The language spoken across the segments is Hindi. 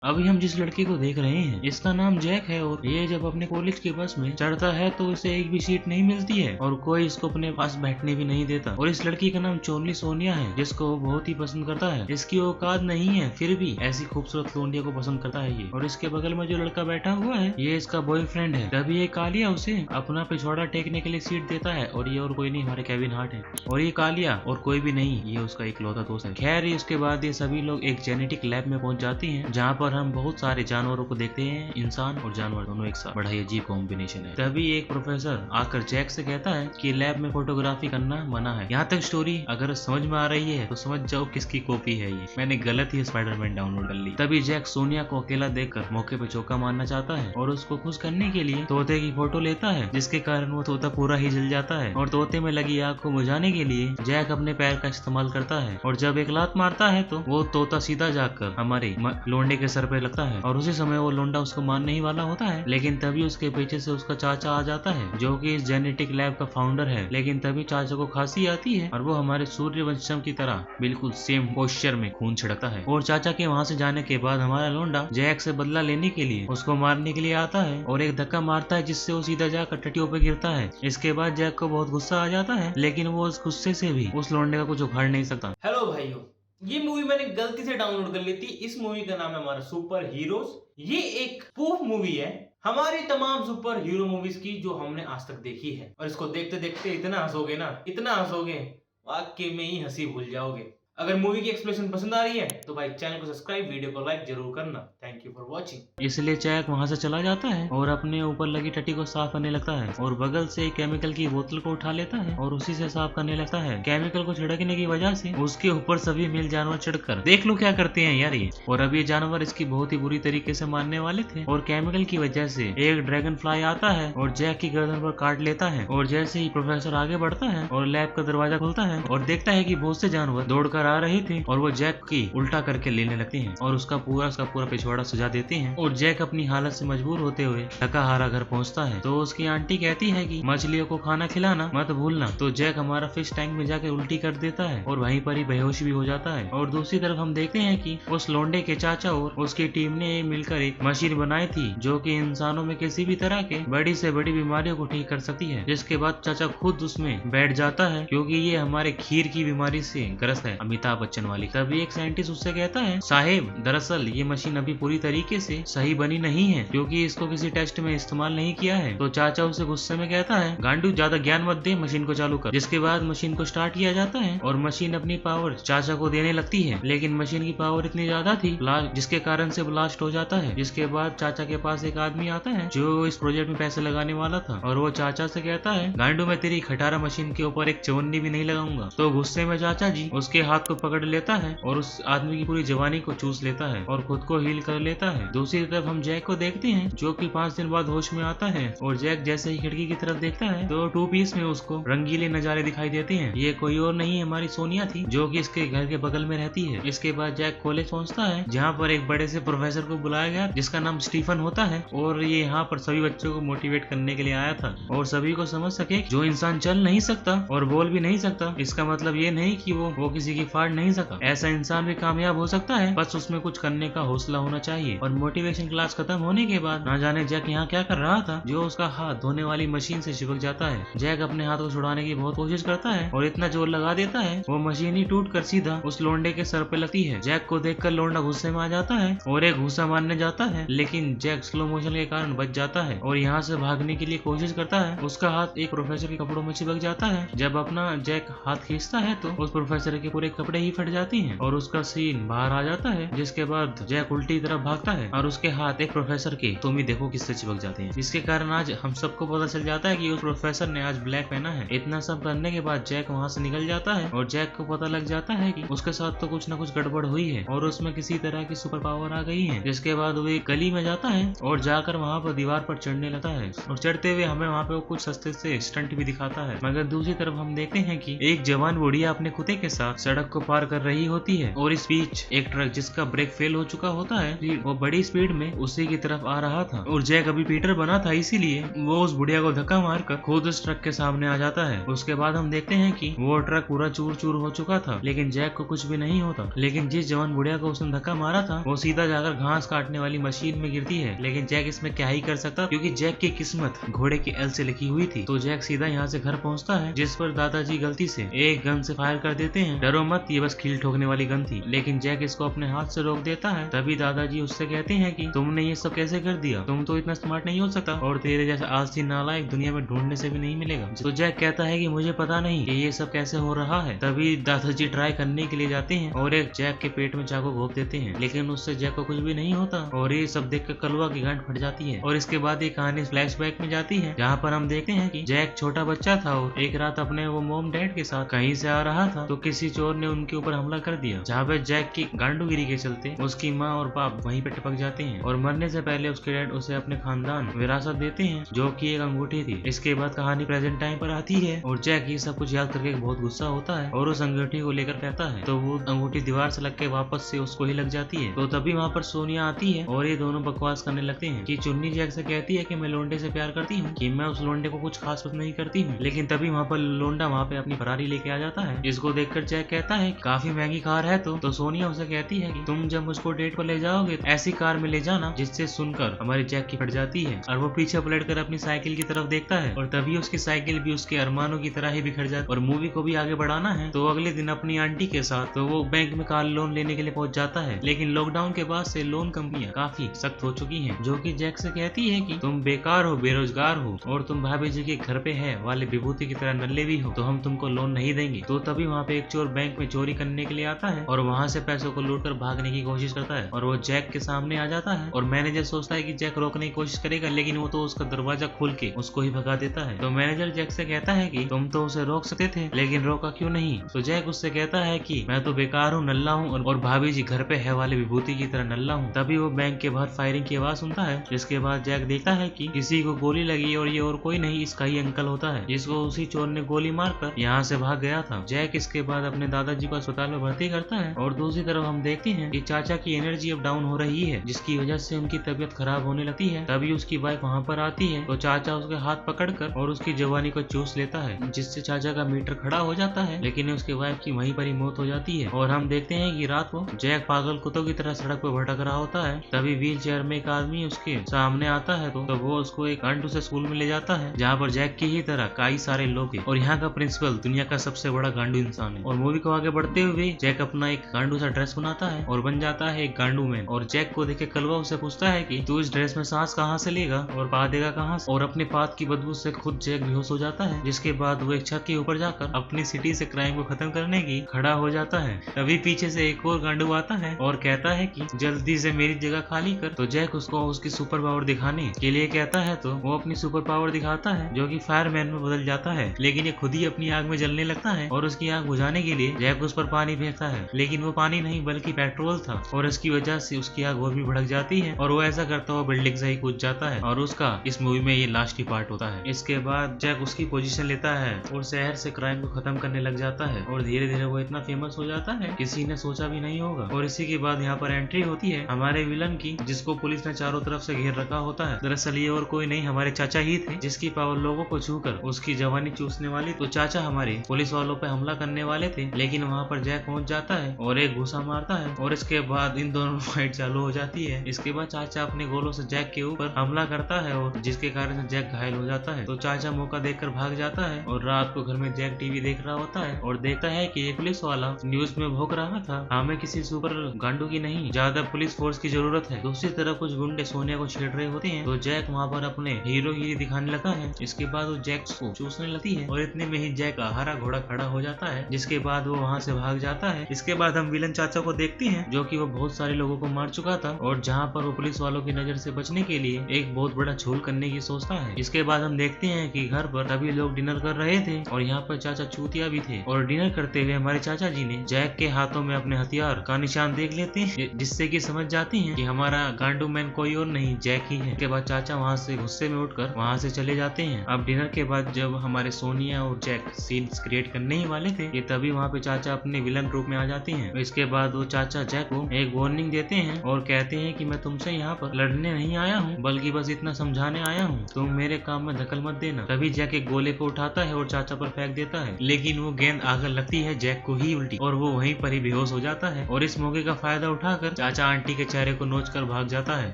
अभी हम जिस लड़के को देख रहे हैं इसका नाम जैक है और ये जब अपने कॉलेज के बस में चढ़ता है तो इसे एक भी सीट नहीं मिलती है और कोई इसको अपने पास बैठने भी नहीं देता। और इस लड़की का नाम चोनली सोनिया है जिसको वो बहुत ही पसंद करता है। इसकी औकात नहीं है फिर भी ऐसी खूबसूरत लोंडिया को पसंद करता है ये। और इसके बगल में जो लड़का बैठा हुआ है ये इसका बॉयफ्रेंड है। तभी ये कालिया उसे अपना पिछवाड़ा टेकने के लिए सीट देता है और ये और कोई नहीं हमारे केविन हार्ट है। और ये कालिया और कोई भी नहीं, ये उसका इकलौता दोस्त है। खैर इसके बाद ये सभी लोग एक जेनेटिक लैब में पहुंच जाते हैं जहाँ पर हम बहुत सारे जानवरों को देखते हैं। इंसान और जानवर दोनों एक साथ, बड़ा ही अजीब कॉम्बिनेशन है। तभी एक प्रोफेसर आकर जैक से कहता है कि लैब में फोटोग्राफी करना मना है। यहाँ तक स्टोरी अगर समझ में आ रही है तो समझ जाओ किसकी कॉपी है ये। मैंने गलत ही स्पाइडरमैन डाउनलोड कर ली। तभी जैक सोनिया को अकेला देखकर मौके पे चौका मारना चाहता है और उसको खुश करने के लिए तोते की फोटो लेता है जिसके कारण वो तोता पूरा ही जल जाता है। और तोते में लगी आग को बुझाने के लिए जैक अपने पैर का इस्तेमाल करता है और जब एक लात मारता है तो वो तोता सीधा जाकर हमारे लोंडे के सर पे लगता है। और उसी समय वो लोंडा उसको मारने ही वाला होता है लेकिन तभी उसके पीछे से उसका चाचा आ जाता है जो कि इस जेनेटिक लैब का फाउंडर है। लेकिन तभी चाचा को खांसी आती है और वो हमारे सूर्यवंशम की तरह बिल्कुल सेम पोस्चर में खून छिड़कता है। और चाचा के वहाँ से जाने के बाद हमारा लोंडा जैक से बदला लेने के लिए उसको मारने के लिए आता है और एक धक्का मारता है जिससे वो सीधा जाकर टट्टियों पे गिरता है। इसके बाद जैक को बहुत गुस्सा आ जाता है लेकिन वो उस गुस्से से भी उस लोंडे का कुछ उखाड़ नहीं सकता। हेलो भाइयों, ये मूवी मैंने गलती से डाउनलोड कर ली थी। इस मूवी का नाम है हमारा सुपर हीरोज। ये एक प्रूफ मूवी है हमारी तमाम सुपर हीरो मूवीज की जो हमने आज तक देखी है। और इसको देखते देखते इतना हंसोगे ना, इतना हंसोगे वाकई में ही हंसी भूल जाओगे। अगर मूवी की एक्सप्लेनेशन पसंद आ रही है तो भाई चैनल को सब्सक्राइब, वीडियो को लाइक जरूर करना। Thank you for watching. इसलिए जैक वहां से चला जाता है और अपने ऊपर लगी टट्टी को साफ करने लगता है और बगल से एक केमिकल की बोतल को उठा लेता है और उसी से साफ करने लगता है। केमिकल को छिड़कने की वजह से उसके ऊपर सभी मेल जानवर चढ़कर देख लो क्या करते हैं यार ये। और अब ये जानवर इसकी बहुत ही बुरी तरीके से मारने वाले थे और केमिकल की वजह से एक ड्रैगन फ्लाई आता है और जैक की गर्दन पर काट लेता है। और जैसे ही प्रोफेसर आगे बढ़ता है और लैब का दरवाजा खुलता है और देखता है कि बहुत से जानवर दौड़कर आ रहे थे और वो जैक की उल्टा करके लेने लगते हैं और उसका पूरा पिछवाड़ा सजा देते हैं। और जैक अपनी हालत से मजबूर होते हुए थका हारा घर पहुंचता है तो उसकी आंटी कहती है कि मछलियों को खाना खिलाना मत भूलना। तो जैक हमारा फिश टैंक में जाके उल्टी कर देता है और वहीं पर ही बेहोश भी हो जाता है। और दूसरी तरफ हम देखते हैं कि उस लोंडे के चाचा और उसकी टीम ने मिलकर एक मशीन बनाई थी जो कि इंसानों में किसी भी तरह के बड़ी से बड़ी बीमारियों को ठीक कर सकती है। जिसके बाद चाचा खुद उसमें बैठ जाता है क्योंकि ये हमारे खीर की बीमारी से ग्रस्त है, अमिताभ बच्चन वाली। तभी एक साइंटिस्ट उससे कहता है साहेब दरअसल ये मशीन अभी पूरी तरीके से सही बनी नहीं है क्योंकि इसको किसी टेस्ट में इस्तेमाल नहीं किया है। तो चाचा उसे गुस्से में कहता है गांडू ज्यादा ज्ञान मत दे, मशीन को चालू कर। जिसके बाद मशीन को स्टार्ट किया जाता है और मशीन अपनी पावर चाचा को देने लगती है लेकिन मशीन की पावर इतनी ज्यादा थी जिसके कारण से ब्लास्ट हो जाता है। जिसके बाद चाचा के पास एक आदमी आता है जो इस प्रोजेक्ट में पैसे लगाने वाला था और वो चाचा से कहता है गांडू मैं तेरी खटारा मशीन के ऊपर एक चवन्नी भी नहीं लगाऊंगा। तो गुस्से में चाचा जी उसके हाथ को पकड़ लेता है और उस आदमी की पूरी जवानी को चूस लेता है और खुद को हील कर लेता है। दूसरी तरफ हम जैक को देखते हैं जो कि 5 दिन बाद होश में आता है और जैक जैसे ही खिड़की की तरफ देखता है तो 2 पीस में उसको रंगीले नजारे दिखाई देते हैं। ये कोई और नहीं हमारी सोनिया थी जो कि इसके घर के बगल में रहती है। इसके बाद जैक कॉलेज पहुंचता है जहाँ पर एक बड़े से प्रोफेसर को बुलाया गया जिसका नाम स्टीफन होता है और ये यहाँ पर सभी बच्चों को मोटिवेट करने के लिए आया था और सभी को समझ सके जो इंसान चल नहीं सकता और बोल भी नहीं सकता इसका मतलब ये नहीं कि वो किसी की फाड़ नहीं सका। ऐसा इंसान भी कामयाब हो सकता है, बस उसमें कुछ करने का हौसला होना चाहिए। और मोटिवेशन क्लास खत्म होने के बाद ना जाने जैक यहाँ क्या कर रहा था जो उसका हाथ धोने वाली मशीन से चिपक जाता है। जैक अपने हाथ को छुड़ाने की बहुत कोशिश करता है और इतना जोर लगा देता है वो मशीन ही टूट कर सीधा उस लोंडे के सर पे लगती है। जैक को देखकर लोंडा गुस्से में आ जाता है और एक घूसा मारने जाता है लेकिन जैक स्लो मोशन के कारण बच जाता है और यहाँ से भागने के लिए कोशिश करता है। उसका हाथ एक प्रोफेसर के कपड़ों में चिपक जाता है। जब अपना जैक हाथ खींचता है तो उस प्रोफेसर के पूरे कपड़े ही फट जाते हैं और उसका सीन बाहर आ जाता है। जिसके बाद जैक उल्टी तरफ भागता है और उसके हाथ एक प्रोफेसर के तुम ही देखो किससे चिपक जाते हैं। इसके कारण आज हम सबको पता चल जाता है कि उस प्रोफेसर ने आज ब्लैक पहना है। इतना सब करने के बाद जैक वहाँ से निकल जाता है और जैक को पता लग जाता है कि उसके साथ तो कुछ न कुछ गड़बड़ हुई है और उसमें किसी तरह की सुपर पावर आ गई है। जिसके बाद वो एक गली में जाता है और जाकर वहाँ पर दीवार पर चढ़ने लगता है और चढ़ते हुए हमें वहाँ पे कुछ सस्ते से स्टंट भी दिखाता है। मगर दूसरी तरफ हम देखते हैं कि एक जवान बुढ़िया अपने कुत्ते के साथ सड़क को पार कर रही होती है और इस बीच एक ट्रक जिसका ब्रेक फेल हो चुका होता है वो बड़ी स्पीड में उसी की तरफ आ रहा था और जैक अभी पीटर बना था, इसीलिए वो उस बुढ़िया को धक्का मारकर खुद उस ट्रक के सामने आ जाता है। उसके बाद हम देखते हैं कि वो ट्रक पूरा चूर चूर हो चुका था, लेकिन जैक को कुछ भी नहीं होता। लेकिन जिस जवान बुढ़िया को उसने धक्का मारा था वो सीधा जाकर घास काटने वाली मशीन में गिरती है, लेकिन जैक इसमें क्या ही कर सकता क्योंकि जैक की किस्मत घोड़े के एल से लिखी हुई थी। तो जैक सीधा यहाँ से घर पहुँचता है, जिस पर दादाजी गलती से एक गन से फायर कर देते हैं। डरो मत, ये बस कील ठोकने वाली गन थी, लेकिन जैक इसको अपने हाथ से रोक देता है। तभी दादाजी उससे कहते हैं कि तुमने ये सब कैसे कर दिया, तुम तो इतना स्मार्ट नहीं हो सकता और तेरे जैसा आलसी नालायक दुनिया में ढूंढने से भी नहीं मिलेगा। तो जैक कहता है कि मुझे पता नहीं कि ये सब कैसे हो रहा है। तभी दादाजी ट्राई करने के लिए जाते हैं और एक जैक के पेट में चाकू घोंप देते हैं, लेकिन उससे जैक को कुछ भी नहीं होता और ये सब देख कर कलवा की गांठ फट जाती है। और इसके बाद ये कहानी फ्लैशबैक में जाती है, जहाँ पर हम देखते हैं कि जैक छोटा बच्चा था और एक रात अपने वो मोम डैड के साथ कहीं से आ रहा था तो किसी चोर ने उनके ऊपर हमला कर दिया, जहाँ पे जैक की गांडूगिरी के चलते उसकी माँ और बाप वहीं पे टपक जाते हैं और मरने से पहले उसके डैड उसे अपने खानदान विरासत देते हैं, जो कि एक अंगूठी थी। इसके बाद कहानी प्रेजेंट टाइम पर आती है और जैक ये सब कुछ याद करके बहुत गुस्सा होता है और उस अंगूठी को लेकर कहता है, तो वो अंगूठी दीवार से लग के वापस से उसको ही लग जाती है। तो तभी वहाँ पर सोनिया आती है और ये दोनों बकवास करने लगते हैं कि चुन्नी जैक से कहती है कि मैं लोंडे से प्यार करती हूँ, कि मैं उस लोंडे को कुछ खास पसंद नहीं करती हूँ। लेकिन तभी वहाँ पर लोंडा वहाँ पे अपनी फरारी लेके आ जाता है, जिसको देखकर जैक कहता है काफी महंगी कार है। तो सोनिया उसे कहती है कि तुम जब मुझको डेट पर ले जाओगे तो ऐसी कार में ले जाना। जिससे सुनकर हमारी जैक की फट जाती है और वो पीछे पलट कर अपनी साइकिल की तरफ देखता है और तभी उसकी साइकिल भी उसके अरमानों की तरह ही बिखर जाती है। और मूवी को भी आगे बढ़ाना है तो अगले दिन अपनी आंटी के साथ तो वो बैंक में कार लोन लेने के लिए पहुंच जाता है, लेकिन लॉकडाउन के बाद से लोन कंपनियां काफी सख्त हो चुकी हैं, जो कि जैक से कहती है कि तुम बेकार हो, बेरोजगार हो और तुम भाभी जी के घर पे है वाले विभूति की तरह नल्ले भी हो, तो हम तुमको लोन नहीं देंगे। तो तभी वहाँ पे एक चोर बैंक में चोरी करने के लिए आता है और वहाँ से पैसों को लूट कर भागने की कोशिश करता है और वो जैक के सामने आ जाता है और मैनेजर सोचता है कि जैक रोकने की कोशिश करेगा, लेकिन वो तो उसका दरवाजा खोल के उसको ही भगा देता है। तो मैनेजर जैक से कहता है कि तुम तो उसे रोक सकते थे, लेकिन रोका क्यों नहीं। तो जैक उससे कहता है कि मैं तो बेकार हूँ, नल्ला हूँ और भाभी जी घर पे है वाले विभूति की तरह नल्ला हूँ। तभी वो बैंक के बाहर फायरिंग की आवाज सुनता है, जिसके बाद जैक देखता है कि किसी को गोली लगी और ये और कोई नहीं इसका ही अंकल होता है, जिसको उसी चोर ने गोली मारकर यहाँ से भाग गया था। जैक इसके बाद अपने दादाजी को अस्पताल में भर्ती करता है और दूसरी तरफ हम देखते हैं कि चाचा की एनर्जी अब डाउन हो रही है, जिसकी वजह से उनकी तबीयत खराब होने लगती है। तभी उसकी वाइफ वहाँ पर आती है तो चाचा उसके हाथ पकड़कर और उसकी जवानी को चूस लेता है, जिससे चाचा का मीटर खड़ा हो जाता है, लेकिन उसके वाइफ की वहीं पर ही मौत हो जाती है। और हम देखते हैं कि रात को जैक पागल कुत्तों की तरह सड़क पर भटक रहा होता है। तभी व्हील चेयर में एक आदमी उसके सामने आता है तो वो उसको एक गांडू से स्कूल में ले जाता है, जहाँ पर जैक की ही तरह कई सारे लोग हैं और यहाँ का प्रिंसिपल दुनिया का सबसे बड़ा गांडू इंसान है। और मूवी को आगे बढ़ते हुए जैक अपना एक गांडू सा ड्रेस बनाता है और बन जाता है एक गांडू मैन। और जैक को देखे कलवा उसे पूछता है कि तू इस ड्रेस में सांस कहाँ से लेगा और पा देगा कहाँ से। और अपने पात की बदबू से खुद जैक बेहोश हो जाता है, जिसके बाद वो एक छत के ऊपर जाकर अपनी सिटी से क्राइम को खत्म करने की खड़ा हो जाता है। तभी पीछे से एक और गांडू आता है और कहता है कि जल्दी से मेरी जगह खाली कर। तो जैक उसको उसकी सुपर पावर दिखाने के लिए कहता है तो वो अपनी सुपर पावर दिखाता है, जो कि फायरमैन में बदल जाता है, लेकिन ये खुद ही अपनी आग में जलने लगता है और उसकी आग बुझाने के लिए जैक उस पर पानी फेंकता है, लेकिन वो पानी नहीं बल्कि पेट्रोल था और इसकी वजह से उसकी आग और भी भड़क जाती है और वो ऐसा करता हुआ बिल्डिंग से ही कूद जाता है और उसका इस मूवी में ये लास्ट ही पार्ट होता है। इसके बाद जैक उसकी पोजीशन लेता है और शहर से क्राइम को खत्म करने लग जाता है और धीरे धीरे वो इतना फेमस हो जाता है किसी ने सोचा भी नहीं होगा। और इसी के बाद यहाँ पर एंट्री होती है हमारे विलन की, जिसको पुलिस ने चारों तरफ से घेर रखा होता है। दरअसल ये और कोई नहीं हमारे चाचा ही थे, जिसकी पावर लोगों को छूकर उसकी जवानी चूसने वाली। तो चाचा हमारे पुलिस वालों पे हमला करने वाले थे, लेकिन वहाँ पर जैक पहुंच जाता है और एक घुसा मारता है और इसके बाद इन दोनों फाइट चालू हो जाती है। इसके बाद चाचा अपने गोलों से जैक के ऊपर हमला करता है और जिसके कारण से जैक घायल हो जाता है। तो चाचा मौका देखकर भाग जाता है और रात को घर में जैक टीवी देख रहा होता है और देखता है कि एक पुलिस वाला न्यूज में भोग रहा था, हमें किसी सुपर गांडू की नहीं ज्यादा पुलिस फोर्स की जरूरत है। दूसरी तरफ कुछ गुंडे सोनिया को छेड़ रहे होते हैं तो जैक वहाँ पर अपने हीरोगिरी दिखाने लगा है। इसके बाद वो जैक को चूसने लगती है और इतने में ही जैक का हरा घोड़ा खड़ा हो जाता है, जिसके बाद वो वहाँ से भाग जाता है। इसके बाद हम विलन चाचा को देखते हैं, जो कि वो बहुत सारे लोगों को मार चुका था और जहाँ पर वो पुलिस वालों की नजर से बचने के लिए एक बहुत बड़ा झोल करने की सोचता है। इसके बाद हम देखते हैं कि घर पर सभी लोग डिनर कर रहे थे और यहाँ पर चाचा चूतिया भी थे और डिनर करते हुए हमारे चाचा जी ने जैक के हाथों में अपने हथियार का निशान देख लेते हैं, जिससे कि समझ जाते हैं कि हमारा गांडू मैन कोई और नहीं जैक ही है। इसके बाद चाचा वहाँ से गुस्से में उठकर वहाँ से चले जाते हैं। अब डिनर के बाद जब हमारे सोनिया और जैक सीन्स क्रिएट करने ही वाले थे, ये तभी वहाँ पे चाचा चाचा अपने विलन रूप में आ जाते हैं। इसके बाद वो चाचा जैक को एक वार्निंग देते हैं और कहते हैं कि मैं तुमसे यहाँ पर लड़ने नहीं आया हूँ, बल्कि बस इतना समझाने आया हूँ, तुम मेरे काम में दखल मत देना। तभी जैक एक गोले को उठाता है और चाचा पर फेंक देता है, लेकिन वो गेंद आकर लगती है जैक को ही उल्टी और वो वहीं पर ही बेहोश हो जाता है। और इस मौके का फायदा उठाकर चाचा आंटी के चेहरे को नोच कर भाग जाता है।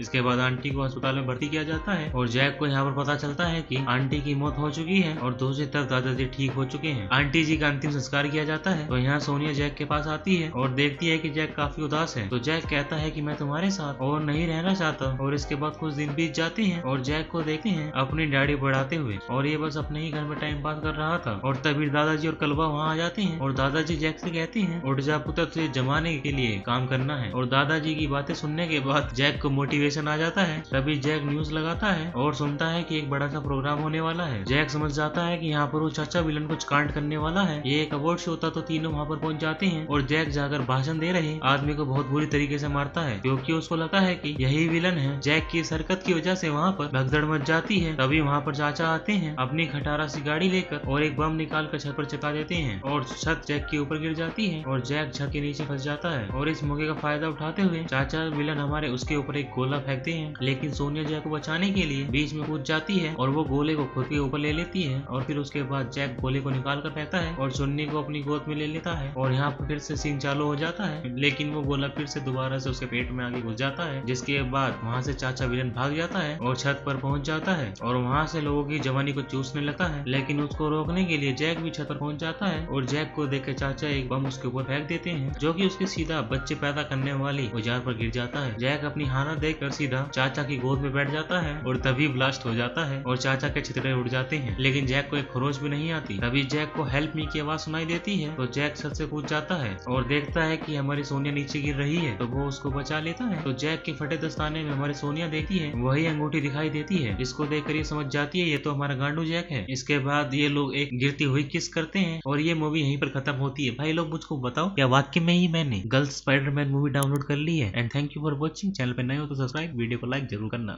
इसके बाद आंटी को अस्पताल में भर्ती किया जाता है और जैक को यहाँ पर पता चलता है कि आंटी की मौत हो चुकी है और दूसरी तरफ दादाजी ठीक हो चुके हैं। आंटी जी का अंतिम संस्कार किया जाता है। तो यहाँ सोनिया जैक के पास आती है और देखती है कि जैक काफी उदास है। तो जैक कहता है कि मैं तुम्हारे साथ और नहीं रहना चाहता। और इसके बाद कुछ दिन बीत जाते हैं और जैक को देखते हैं अपनी दाढ़ी बढ़ाते हुए और ये बस अपने ही घर में टाइम पास कर रहा था। और तभी दादाजी और कलबा वहाँ आ जाते हैं और दादाजी जैक से कहते हैं उठ जा पुत्र, तुझे जमाने के लिए काम करना है। और दादाजी की बातें सुनने के बाद जैक को मोटिवेशन आ जाता है। तभी जैक न्यूज लगाता है और सुनता है कि एक बड़ा सा प्रोग्राम होने वाला है। जैक समझ जाता है कि यहाँ पर वो चाचा विलन कुछ कांड करने वाला है। ये एक अवार्ड शो था। तो तीनों वहाँ पर पहुंच जाते हैं और जैक जाकर भाषण दे रहे आदमी को बहुत बुरी तरीके से मारता है, क्योंकि उसको लगता है कि यही विलन है। जैक की इस हरकत की वजह से वहाँ पर भगदड़ मच जाती है। तभी वहाँ पर चाचा आते हैं अपनी खटारा सी गाड़ी लेकर और एक बम निकाल कर छत पर चका देते हैं और छत जैक के ऊपर गिर जाती है और जैक छत के नीचे फंस जाता है। और इस मौके का फायदा उठाते हुए चाचा विलन हमारे उसके ऊपर एक गोला फेंकते हैं, लेकिन सोनिया जैक को बचाने के लिए बीच में कूद जाती है और वो गोले को खुद के ऊपर ले लेती है। और फिर उसके बाद जैक गोले को निकाल कर फेंकता है और चुन्नी को अपनी गोद में ले लेता है और यहाँ पर फिर से सीन चालू हो जाता है, लेकिन वो गोला फिर से दोबारा से उसके पेट में आगे घुस जाता है। जिसके बाद वहाँ से चाचा विलन भाग जाता है और छत पर पहुंच जाता है और वहाँ से लोगों की जवानी को चूसने लगता है, लेकिन उसको रोकने के लिए जैक भी छत पर पहुंच जाता है और जैक को देख चाचा एक बम उसके ऊपर फेंक देते हैं, जो कि उसके सीधा बच्चे पैदा करने वाली औजार पर गिर जाता है। जैक अपनी हालत देखकर सीधा चाचा की गोद में बैठ जाता है और तभी ब्लास्ट हो जाता है और चाचा के छितरे उड़ जाते हैं, लेकिन जैक को एक खरोच भी नहीं आती। तभी जैक को हेल्प मी की आवाज सुनाई देती है। तो जैक छत से कूद जाता है और देखता है कि हमारी सोनिया नीचे गिर रही है, तो वो उसको बचा लेता है। तो जैक के फटे दस्ताने में हमारी सोनिया देखती है, वही अंगूठी दिखाई देती है। इसको देखकर ये समझ जाती है ये तो हमारा गांडू जैक है। इसके बाद ये लोग एक गिरती हुई किस करते हैं और ये मूवी यहीं पर खत्म होती है। भाई लोग मुझको बताओ क्या वाकई में ही मैंने गर्ल्स स्पाइडरमैन मूवी डाउनलोड कर ली है। And thank you for watching. Channel पे नए हो तो सब्सक्राइब, वीडियो को लाइक जरूर करना।